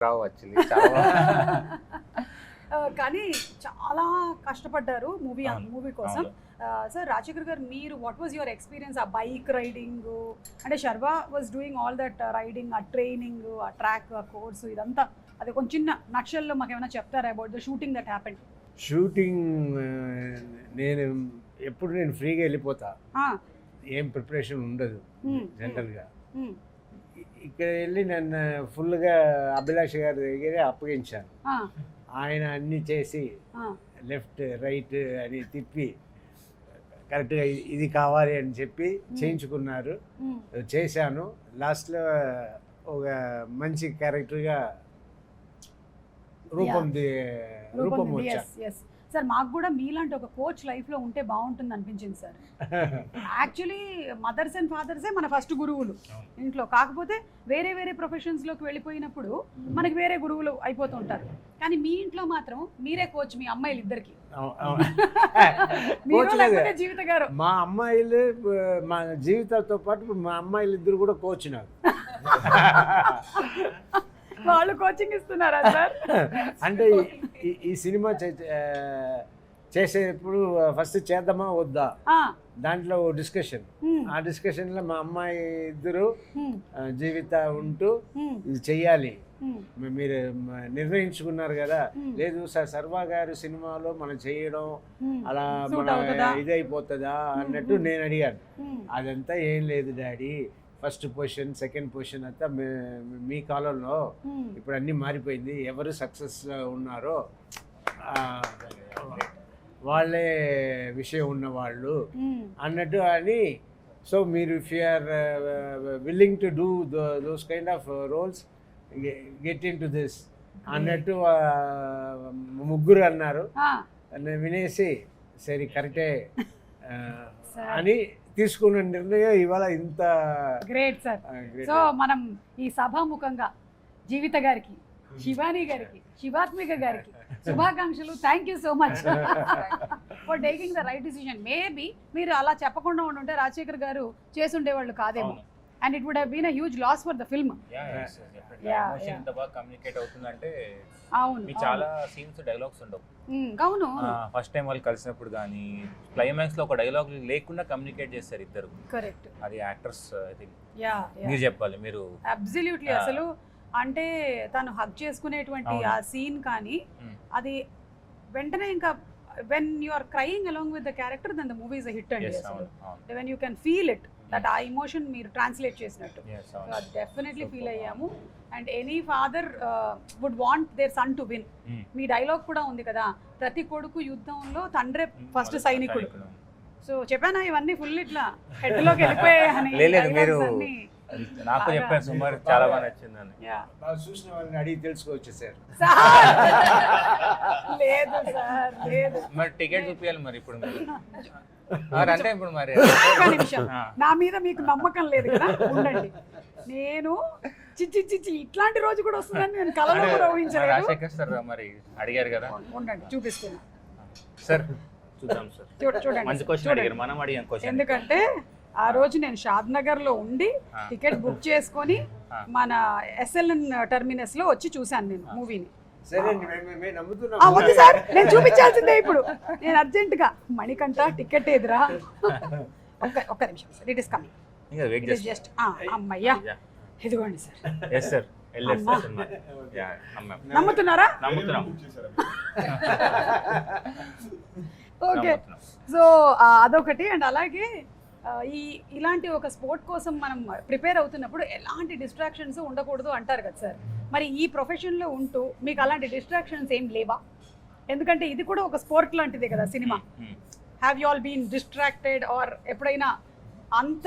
రావు actually చాలా కానీ చాలా కష్టపడ్డారు మూవీ కోసం. సార్ రాజశేఖర్ గారు, మీరు వాట్ వాజ్ యువర్ ఎక్స్పీరియన్స్ ఆ బైక్ రైడింగ్? అంటే Sharwa was doing all that riding, ఆ ట్రైనింగ్, ఆ ట్రాక్, ఆ కోర్సు, ఇదంతా అది కొంచెం చిన్న నక్షల్లో మాకు ఏమైనా చెప్తారా about the shooting that happened? Shooting నేను ఫ్రీగా వెళ్ళిపోతా, ఏం ప్రిపరేషన్ ఉండదు జనరల్గా. ఇక్కడ వెళ్ళి నన్ను ఫుల్గా అభిలాష్ గారి దగ్గర అప్పగించాను. ఆయన అన్నీ చేసి లెఫ్ట్ రైట్ అని తిప్పి కరెక్ట్గా ఇది కావాలి అని చెప్పి చేయించుకున్నారు. చేశాను. లాస్ట్లో ఒక మంచి క్యారెక్టర్గా రూపం వచ్చాను. సార్ మాకు కూడా మీలాంటి ఒక కోచ్ లైఫ్లో ఉంటే బాగుంటుంది అనిపించింది సార్. యాక్చువల్లీ మదర్స్ అండ్ ఫాదర్సే మన ఫస్ట్ గురువులు ఇంట్లో. కాకపోతే వేరే వేరే ప్రొఫెషన్స్లోకి వెళ్ళిపోయినప్పుడు మనకి వేరే గురువులు అయిపోతూ ఉంటారు. కానీ మీ ఇంట్లో మాత్రం మీరే కోచ్ మీ అమ్మాయిలు ఇద్దరికి. జీవిత గారు మా అమ్మాయిలు, మా జీవితంతో పాటు మా అమ్మాయిలు ఇద్దరు కూడా కోచ్ నాకు. వాళ్ళు కోచింగ్ ఇస్తున్నారా సార్? అంటే ఈ సినిమా చేసేటప్పుడు ఫస్ట్ చేద్దామా వద్దా దాంట్లో డిస్కషన్. ఆ డిస్కషన్లో మా అమ్మాయి ఇద్దరు జీవిత ఉంటూ ఇది చెయ్యాలి మీరు నిర్ణయించుకున్నారు కదా. లేదు సార్, సర్వా గారు సినిమాలో మనం చేయడం అలా మన ఇదైపోతుందా అన్నట్టు నేను అడిగాను. అదంతా ఏం లేదు daddy, first position second position అంతా మీ కాలంలో, ఇప్పుడు అన్నీ మారిపోయింది, ఎవరు సక్సెస్ ఉన్నారో వాళ్ళే విషయం ఉన్నవాళ్ళు అన్నట్టు అని. సో మీరు if you are willing to do those kind of roles, get into this అన్నట్టు ముగ్గురు అన్నారు. వినేసి సరే కరెక్టే అని తీసుకున్న నిర్ణయం ఇవాళ ఇంత గ్రేట్ సార్. సో మనం ఈ సభాముఖంగా జీవిత గారికి, శివాని గారికి, శివాత్మిక గారికి శుభాకాంక్షలు. Thank you so much for taking the right decision. Maybe మీరు అలా చెప్పకుండా ఉండుంటే రాజశేఖర్ గారు చేసుండేవాళ్ళు కాదేమో. And it would have been a huge loss for the film. Emotion ఎంత బాగా కమ్యూనికేట్ అవుతుందంటే. అవును, మీ చాలా సీన్స్ డైలాగ్స్ ఉండవు. అవును, ఫస్ట్ టైం వాళ్ళు కలిసినప్పుడు కానీ క్లైమాక్స్ లో ఒక డైలాగ్ లేకుండా కమ్యూనికేట్ చేస్తారు ఇద్దరు. కరెక్ట్. అది యాక్టర్స్ ఐ థింక్ యా మీరు చెప్పాలి. మీరు అబ్సల్యూట్లీ అసలు అంటే తను హగ్ చేసుకునేటువంటి ఆ సీన్ కానీ అది వెంటనే ఇంకా when you are crying along with the character then the movie is a hit and when you can feel it that ఆ ఎమోషన్ మీరు ట్రాన్స్లేట్ చేసినట్టు. సో అది డెఫినెట్లీ ఫీల్ అయ్యాము. And any father would want their son to win. మీ dialogue కూడా ఉంది కదా, ప్రతి కొడుకు యుద్ధంలో తండ్రే ఫస్ట్ సైనికుడు. సో చెప్పానా ఇవన్నీ ఫుల్ ఇట్లా హెడ్లోకి వెళ్ళిపోయాయని. నాకు చెప్పాను సుమారు చాలా బాగా నచ్చిందని. చూసిన వాళ్ళని అడిగి తెలుసుకోవచ్చు సార్. లేదు సార్ లేదు. మరి టికెట్ చూపించాలి మరి ఇప్పుడు అంటే ఇప్పుడు మరి ఒక నిమిషం, నా మీద మీకు నమ్మకం లేదు కదా, ఉండండి. నేను చిచ్చి ఇట్లాంటి రోజు కూడా వస్తుందని నేను కలలో కూడా ఊహించలేదు. రాజశేఖర్ సార్ మరి అడిగారు కదా, ఉండండి చూపిస్తున్నా సార్. చూద్దాం సార్, చూడండి. మంచి క్వశ్చన్ అడిగారు, మనం అడిగాం క్వశ్చన్. ఎందుకంటే ఆ రోజు నేను షాద్ నగర్ లో ఉండి టికెట్ బుక్ చేసుకొని మన ఎస్ఎల్ఎన్ టర్మినస్ లో వచ్చి చూశాను నేను మూవీని. వద్దు సార్, నేను చూపించాల్సిందే ఇప్పుడు. నేను అర్జెంట్ గా మణికంఠ టికెట్ ఎదురా, ఒక్క నిమిషం sir, it is coming just. అమ్మయ్యా, ఇదిగోండి సార్. నమ్ముతున్నారా? ఓకే, సో అదొకటి. అండ్ అలాగే ఇలాంటి ఒక స్పోర్ట్ కోసం మనం ప్రిపేర్ అవుతున్నప్పుడు ఎలాంటి డిస్ట్రాక్షన్స్ ఉండకూడదు అంటారు కదా సార్. మరి ఈ ప్రొఫెషన్లో ఉంటూ మీకు అలాంటి డిస్ట్రాక్షన్స్ ఏం లేవా? ఎందుకంటే ఇది కూడా ఒక స్పోర్ట్ లాంటిదే కదా సినిమా. Have you all been distracted or ఎప్పుడైనా అంత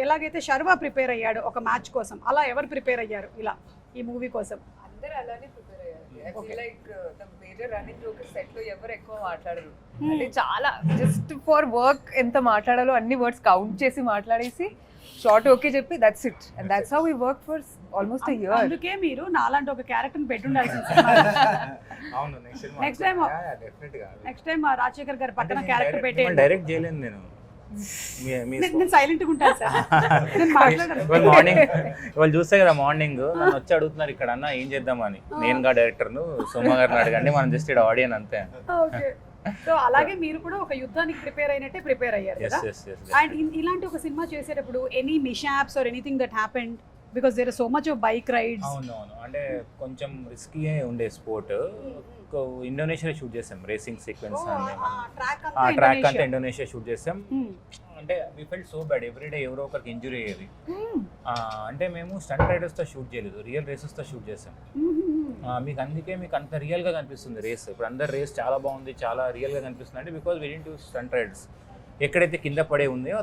ఎలాగైతే శర్వా ప్రిపేర్ అయ్యాడు ఒక మ్యాచ్ కోసం, అలా ఎవరు ప్రిపేర్ అయ్యారు ఇలా ఈ మూవీ కోసం? అందరూ అలానే ప్రిపేర్ అయ్యారు. I feel like the major running joke set లో ఎవరు ఎక్కువ మాట్లాడరు. అంటే చాలా జస్ట్ ఫర్ వర్క్ ఎంత మాట్లాడాలో అన్ని వర్డ్స్ కౌంట్ చేసి మాట్లాడేసి షార్ట్ ఓకే చెప్పి that's it. And that's how we work for almost a year. అందుకే మీరు నాలాంటి ఒక క్యారెక్టర్ ని పెట్టుండాల్సింది. అవును, నెక్స్ట్ టైం రాజశేఖర్ గారి పక్కన క్యారెక్టర్ పెట్టే డైరెక్ట్ చేయలేను నేను. నేను సైలెంట్ గా ఉంటాను సార్, నేను మాట్లాడను. ఇవాళ మార్నింగ్ ఇవాళ చూస్తే కదా మార్నింగ్ నన్ను వచ్చి అడుగుతున్నారు ఇక్కడ అన్న ఏం చేద్దామని. నేనుగా డైరెక్టర్ను సోమ గారిని అడగండి, మనం జస్ట్ ఇక్కడ ఆడియన్ అంతే. ఓకే, సో అలాగే మీరు కూడా ఒక యుద్ధానికి ప్రిపేర్ అయినట్టే ప్రిపేర్ అయ్యారు కదా. అండ్ ఇలాంటి ఒక సినిమా చేసేటప్పుడు any mishaps or anything that happened because there are so much of bike rides? అవునవును, అంటే కొంచెం రిస్కీ ఉండే స్పోర్ట్. ఇండోనేషియా షూట్ చేసాం రేసింగ్ సీక్వెన్స్ అని. ఆ ట్రాక్ అంతా ఇండోనేషియా షూట్ చేసాం. అంటే we felt so bad, everyday ఎవరో ఒకరికి ఇంజురీ అయ్యేది. అంటే మేము స్టంట్ రైడర్స్తో షూట్ చేయలేదు, రియల్ రేసెస్తో షూట్ చేసాం. మీకు అందుకే మీకు అంత రియల్గా కనిపిస్తుంది రేస్. ఇప్పుడు అందరు రేస్ చాలా బాగుంది, చాలా రియల్గా కనిపిస్తుంది అంటే because we didn't use stunt riders. ఎక్కడైతే కింద పడే ఉందో